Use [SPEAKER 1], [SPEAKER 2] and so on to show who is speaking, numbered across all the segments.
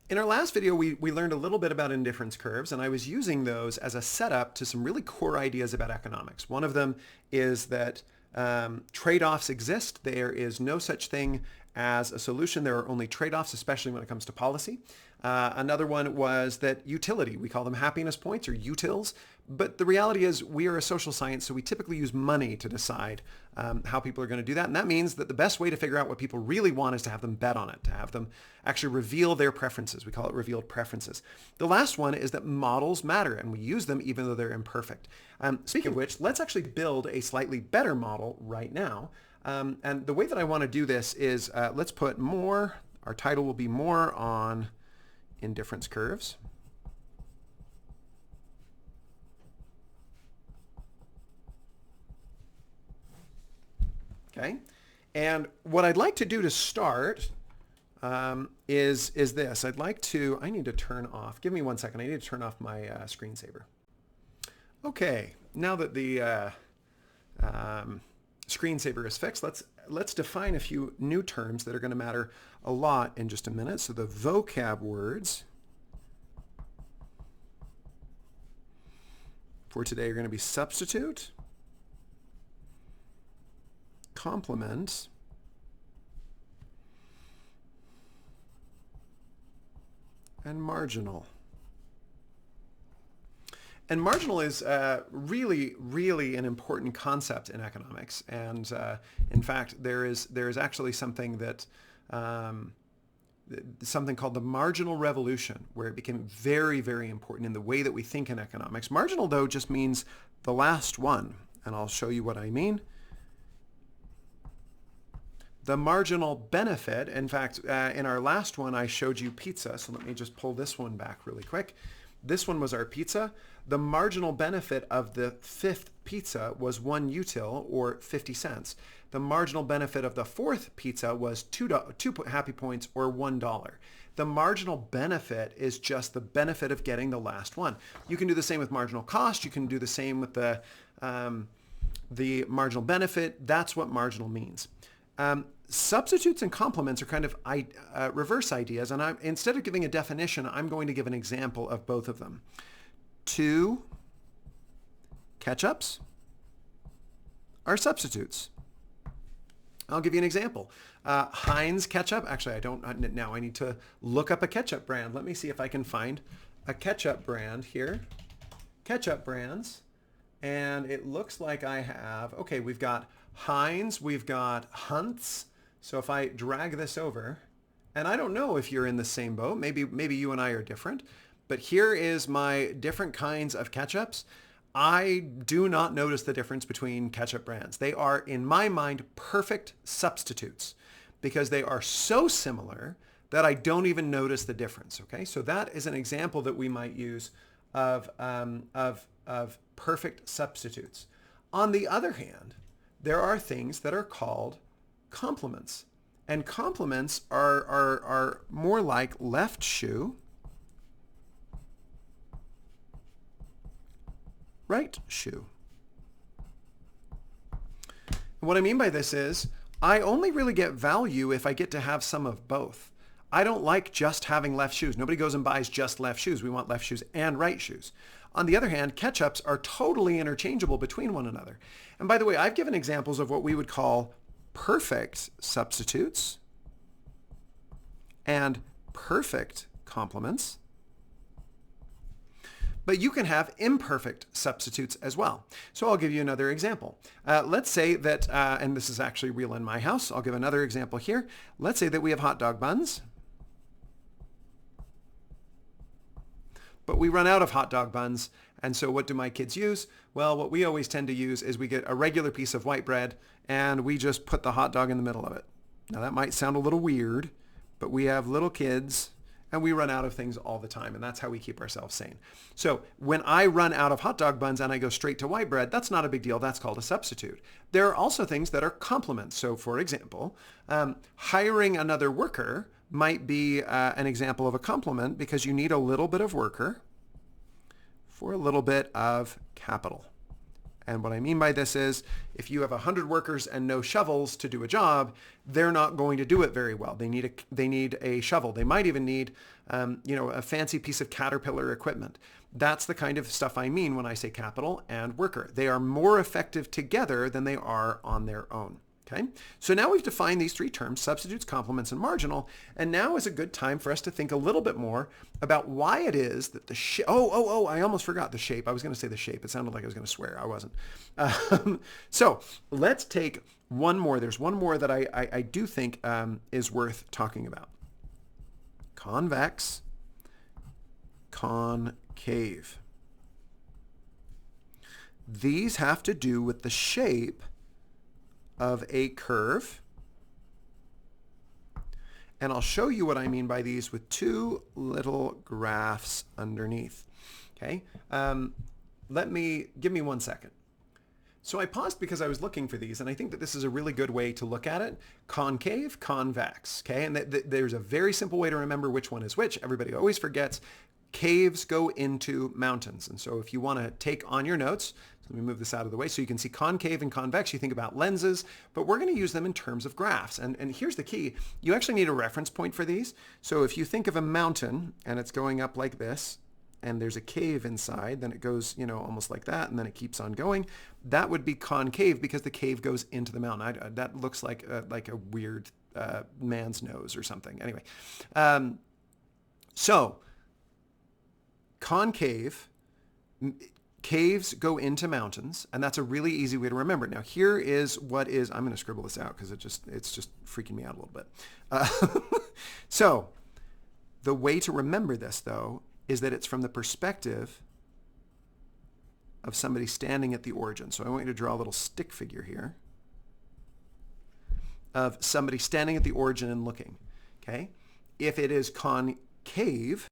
[SPEAKER 1] In our last video, we learned a little bit about indifference curves, and I was using those as a setup to some really core ideas about economics. One of them is that trade-offs exist. There is no such thing as a solution. There are only trade-offs, especially when it comes to policy. Another one was that utility. We call them happiness points or utils. But the reality is we are a social science, so we typically use money to decide how people are going to do that. And that means that the best way to figure out what people really want is to have them bet on it, to have them actually reveal their preferences. We call it revealed preferences. The last one is that models matter, and we use them even though they're imperfect. Speaking of which, let's actually build a slightly better model right now. And the way that I want to do this is let's put more, our title will be more on indifference curves. Okay, and what I'd like to do to start is this. I need to turn off, give me 1 second, I need to turn off my screensaver. Okay, now that the screensaver is fixed, let's define a few new terms that are going to matter a lot in just a minute. So the vocab words for today are going to be substitute, complement, and marginal. And marginal is really, really an important concept in economics. And in fact, there is actually something that something called the marginal revolution, where it became very, very important in the way that we think in economics. Marginal, though, just means the last one, and I'll show you what I mean. The marginal benefit, in fact, in our last one, I showed you pizza, so let me just pull this one back really quick. This one was our pizza. The marginal benefit of the fifth pizza was 1 util, or 50 cents. The marginal benefit of the fourth pizza was 2 happy points, or $1. The marginal benefit is just the benefit of getting the last one. You can do the same with marginal cost. You can do the same with the marginal benefit. That's what marginal means. Substitutes and complements are kind of reverse ideas, and instead of giving a definition, I'm going to give an example of both of them. 2 ketchups are substitutes. I'll give you an example. Heinz ketchup. Actually, I don't now. I need to look up a ketchup brand. Let me see if I can find a ketchup brand here. Ketchup brands. And it looks like I have, okay, we've got Heinz, we've got Hunt's. So if I drag this over, and I don't know if you're in the same boat, maybe you and I are different, but here is my different kinds of ketchups. I do not notice the difference between ketchup brands. They are, in my mind, perfect substitutes because they are so similar that I don't even notice the difference. Okay, so that is an example that we might use of perfect substitutes. On the other hand, there are things that are called complements, and complements are more like left shoe, right shoe. And what I mean by this is I only really get value if I get to have some of both. I don't like just having left shoes. Nobody goes and buys just left shoes. We want left shoes and right shoes. On the other hand, ketchups are totally interchangeable between one another. And by the way, I've given examples of what we would call perfect substitutes and perfect complements. But you can have imperfect substitutes as well. So I'll give you another example. Let's say that, and this is actually real in my house. I'll give another example here. Let's say that we have hot dog buns, but we run out of hot dog buns. And so what do my kids use? Well, what we always tend to use is we get a regular piece of white bread and we just put the hot dog in the middle of it. Now that might sound a little weird, but we have little kids and we run out of things all the time, and that's how we keep ourselves sane. So when I run out of hot dog buns and I go straight to white bread, that's not a big deal. That's called a substitute. There are also things that are complements. So for example, hiring another worker might be an example of a complement because you need a little bit of worker for a little bit of capital. And what I mean by this is if you have 100 workers and no shovels to do a job, they're not going to do it very well. They need a shovel. They might even need, a fancy piece of Caterpillar equipment. That's the kind of stuff I mean when I say capital and worker. They are more effective together than they are on their own. Okay, so now we've defined these three terms, substitutes, complements, and marginal, and now is a good time for us to think a little bit more about why it is that the shape, I almost forgot the shape. I was going to say the shape. It sounded like I was going to swear. I wasn't. So let's take one more. There's one more that I do think is worth talking about. Convex, concave. These have to do with the shape of a curve. And I'll show you what I mean by these with two little graphs underneath. Okay, give me 1 second. So I paused because I was looking for these, and I think that this is a really good way to look at it. Concave, convex. Okay, and there's a very simple way to remember which one is which. Everybody always forgets. Caves go into mountains. And so if you want to take on your notes, let me move this out of the way so you can see concave and convex. You think about lenses, but we're going to use them in terms of graphs. And here's the key. You actually need a reference point for these. So if you think of a mountain and it's going up like this, and there's a cave inside, then it goes, almost like that, and then it keeps on going. That would be concave because the cave goes into the mountain. That looks like a weird man's nose or something. Anyway, so concave, caves go into mountains, and that's a really easy way to remember. Now, here is I'm going to scribble this out because it's just freaking me out a little bit. So the way to remember this, though, is that it's from the perspective of somebody standing at the origin. So I want you to draw a little stick figure here of somebody standing at the origin and looking. Okay? If it is concave,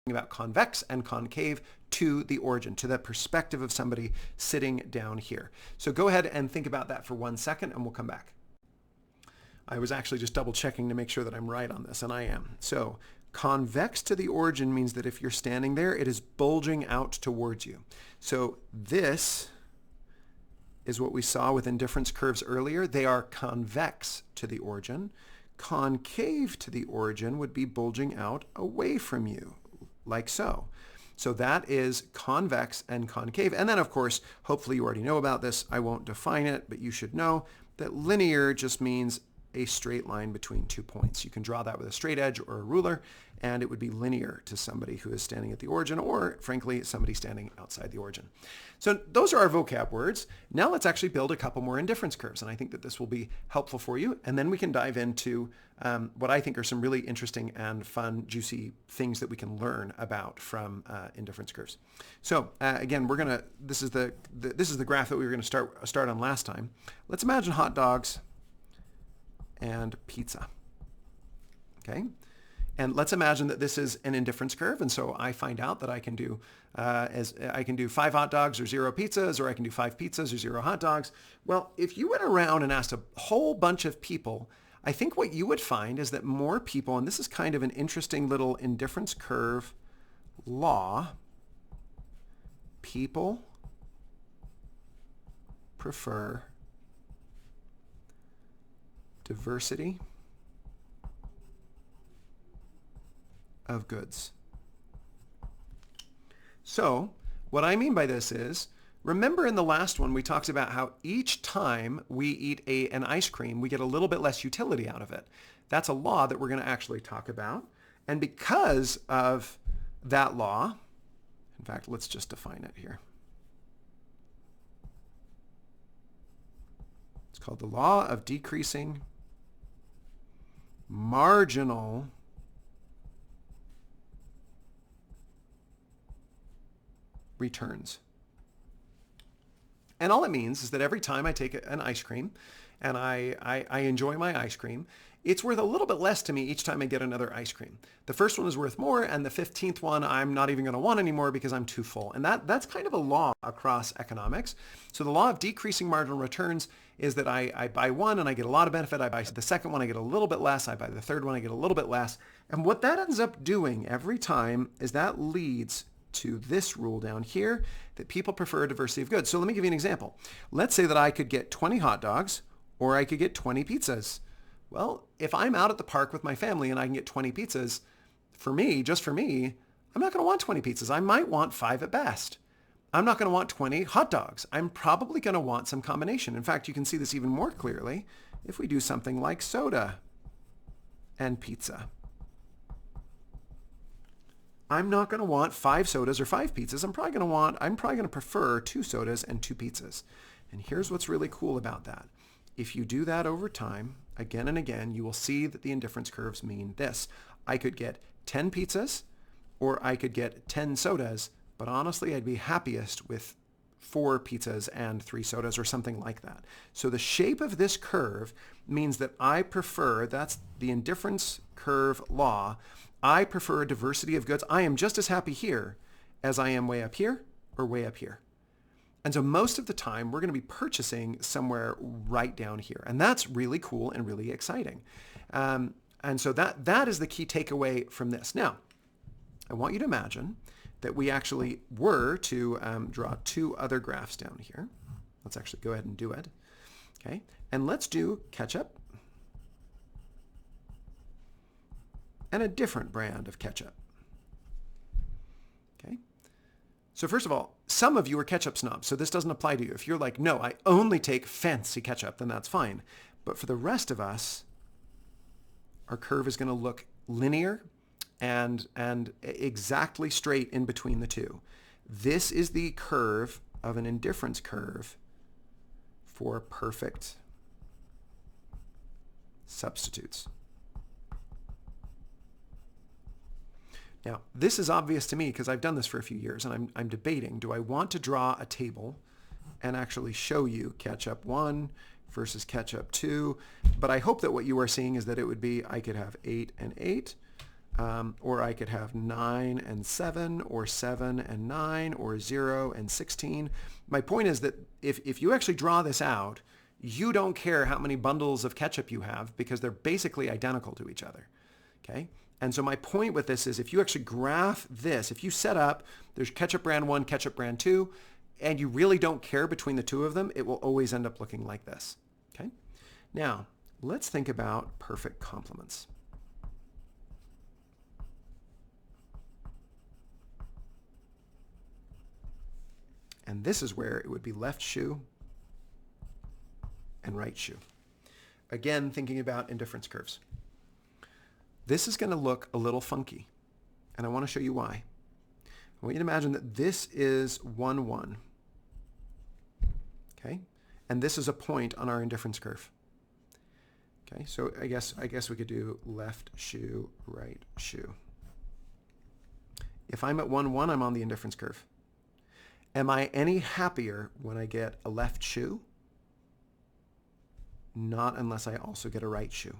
[SPEAKER 1] about convex and concave to the origin, to the perspective of somebody sitting down here. So go ahead and think about that for 1 second and we'll come back. I was actually just double checking to make sure that I'm right on this, and I am. So convex to the origin means that if you're standing there, it is bulging out towards you. So this is what we saw with indifference curves earlier. They are convex to the origin. Concave to the origin would be bulging out away from you, like so. So that is convex and concave. And then, of course, hopefully you already know about this. I won't define it, but you should know that linear just means a straight line between 2 points. You can draw that with a straight edge or a ruler, and it would be linear to somebody who is standing at the origin, or frankly, somebody standing outside the origin. So those are our vocab words. Now let's actually build a couple more indifference curves, and I think that this will be helpful for you. And then we can dive into what I think are some really interesting and fun, juicy things that we can learn about from indifference curves. So again, this is the graph that we were going to start on last time. Let's imagine hot dogs and pizza. Okay, and let's imagine that this is an indifference curve, and so I find out that I can do 5 hot dogs or 0 pizzas, or I can do 5 pizzas or 0 hot dogs. Well, if you went around and asked a whole bunch of people, I think what you would find is that more people, and this is kind of an interesting little indifference curve law, people prefer diversity of goods. So what I mean by this is, remember in the last one we talked about how each time we eat an ice cream, we get a little bit less utility out of it. That's a law that we're going to actually talk about. And because of that law, in fact, let's just define it here. It's called the law of decreasing marginal returns. And all it means is that every time I take an ice cream and I enjoy my ice cream, it's worth a little bit less to me each time I get another ice cream. The first one is worth more, and the 15th one I'm not even going to want anymore because I'm too full. And that's kind of a law across economics. So the law of decreasing marginal returns is that I buy one and I get a lot of benefit. I buy the second one, I get a little bit less. I buy the third one, I get a little bit less. And what that ends up doing every time is that leads to this rule down here, that people prefer a diversity of goods. So let me give you an example. Let's say that I could get 20 hot dogs or I could get 20 pizzas. Well, if I'm out at the park with my family and I can get 20 pizzas, for me, just for me, I'm not going to want 20 pizzas. I might want 5 at best. I'm not going to want 20 hot dogs. I'm probably going to want some combination. In fact, you can see this even more clearly if we do something like soda and pizza. I'm not going to want 5 sodas or 5 pizzas. I'm probably going to prefer 2 sodas and 2 pizzas. And here's what's really cool about that. If you do that over time, again and again, you will see that the indifference curves mean this. I could get 10 pizzas or I could get 10 sodas, but honestly, I'd be happiest with 4 pizzas and 3 sodas or something like that. So the shape of this curve means that I prefer, that's the indifference curve law, I prefer a diversity of goods. I am just as happy here as I am way up here or way up here. And so most of the time, we're going to be purchasing somewhere right down here. And that's really cool and really exciting. And so that is the key takeaway from this. Now, I want you to imagine that we actually were to draw 2 other graphs down here. Let's actually go ahead and do it. Okay, and let's do ketchup and a different brand of ketchup. Okay. So first of all, some of you are ketchup snobs, so this doesn't apply to you. If you're like, no, I only take fancy ketchup, then that's fine. But for the rest of us, our curve is going to look linear and exactly straight in between the two. This is the curve of an indifference curve for perfect substitutes. Now, this is obvious to me because I've done this for a few years, and I'm debating, do I want to draw a table and actually show you ketchup 1 versus ketchup 2? But I hope that what you are seeing is that it would be, I could have 8 and 8, or I could have 9 and 7, or 7 and 9, or 0 and 16. My point is that if you actually draw this out, you don't care how many bundles of ketchup you have because they're basically identical to each other. Okay? And so my point with this is if you actually graph this, if you set up, there's ketchup brand 1, ketchup brand 2, and you really don't care between the two of them, it will always end up looking like this. Okay? Now, let's think about perfect complements. And this is where it would be left shoe and right shoe. Again, thinking about indifference curves. This is going to look a little funky, and I want to show you why. I want you to imagine that this is 1, 1. Okay? And this is a point on our indifference curve. Okay, so I guess we could do left shoe, right shoe. If I'm at 1, 1, I'm on the indifference curve. Am I any happier when I get a left shoe? Not unless I also get a right shoe.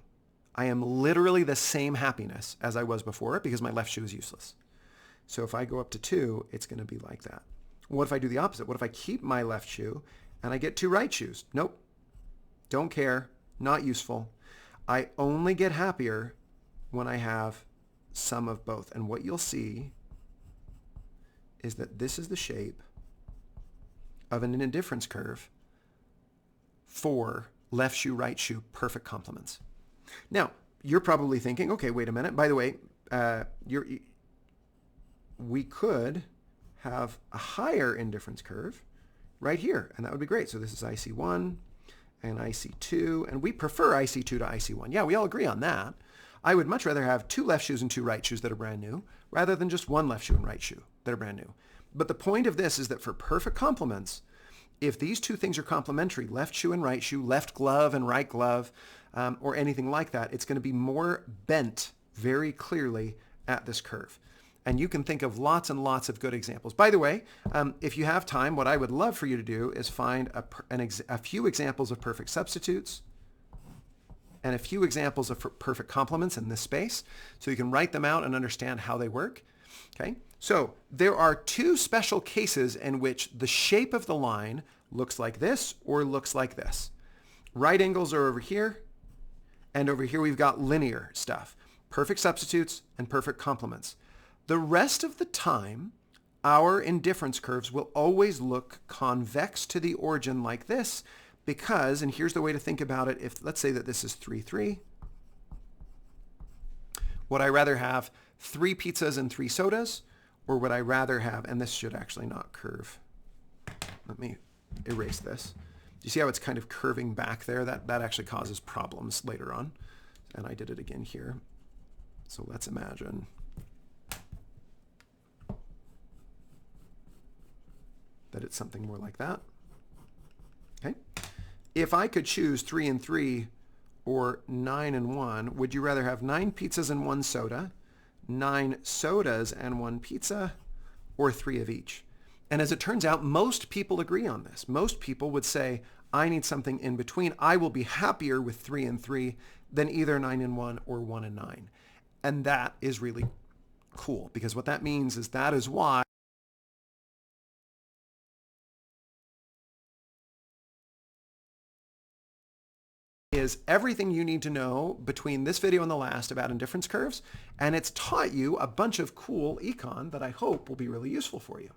[SPEAKER 1] I am literally the same happiness as I was before because my left shoe is useless. So if I go up to 2, it's going to be like that. What if I do the opposite? What if I keep my left shoe and I get 2 right shoes? Nope. Don't care. Not useful. I only get happier when I have some of both. And what you'll see is that this is the shape of an indifference curve for left shoe, right shoe, perfect complements. Now, you're probably thinking, okay, wait a minute. By the way, we could have a higher indifference curve right here, and that would be great. So this is IC1 and IC2, and we prefer IC2 to IC1. Yeah, we all agree on that. I would much rather have 2 left shoes and 2 right shoes that are brand new rather than just 1 left shoe and right shoe that are brand new. But the point of this is that for perfect complements, if these 2 things are complementary, left shoe and right shoe, left glove and right glove, or anything like that, it's going to be more bent very clearly at this curve. And you can think of lots and lots of good examples. By the way, if you have time, what I would love for you to do is find a few examples of perfect substitutes, and a few examples of perfect complements in this space, so you can write them out and understand how they work. Okay, so there are two special cases in which the shape of the line looks like this or looks like this. Right angles are over here, and over here we've got linear stuff. Perfect substitutes and perfect complements. The rest of the time, our indifference curves will always look convex to the origin like this because, and here's the way to think about it, if let's say that this is 3, 3, would I rather have 3 pizzas and 3 sodas, or would I rather have, and this should actually not curve. Let me erase this. Do you see how it's kind of curving back there? That actually causes problems later on. And I did it again here. So let's imagine that it's something more like that. Okay. If I could choose 3 and 3 or 9 and 1, would you rather have 9 pizzas and 1 soda, 9 sodas and 1 pizza, or 3 of each? And as it turns out, most people agree on this. Most people would say, I need something in between. I will be happier with 3 and 3 than either 9 and 1 or 1 and 9. And that is really cool, because what that means is that is why is everything you need to know between this video and the last about indifference curves, and it's taught you a bunch of cool econ that I hope will be really useful for you.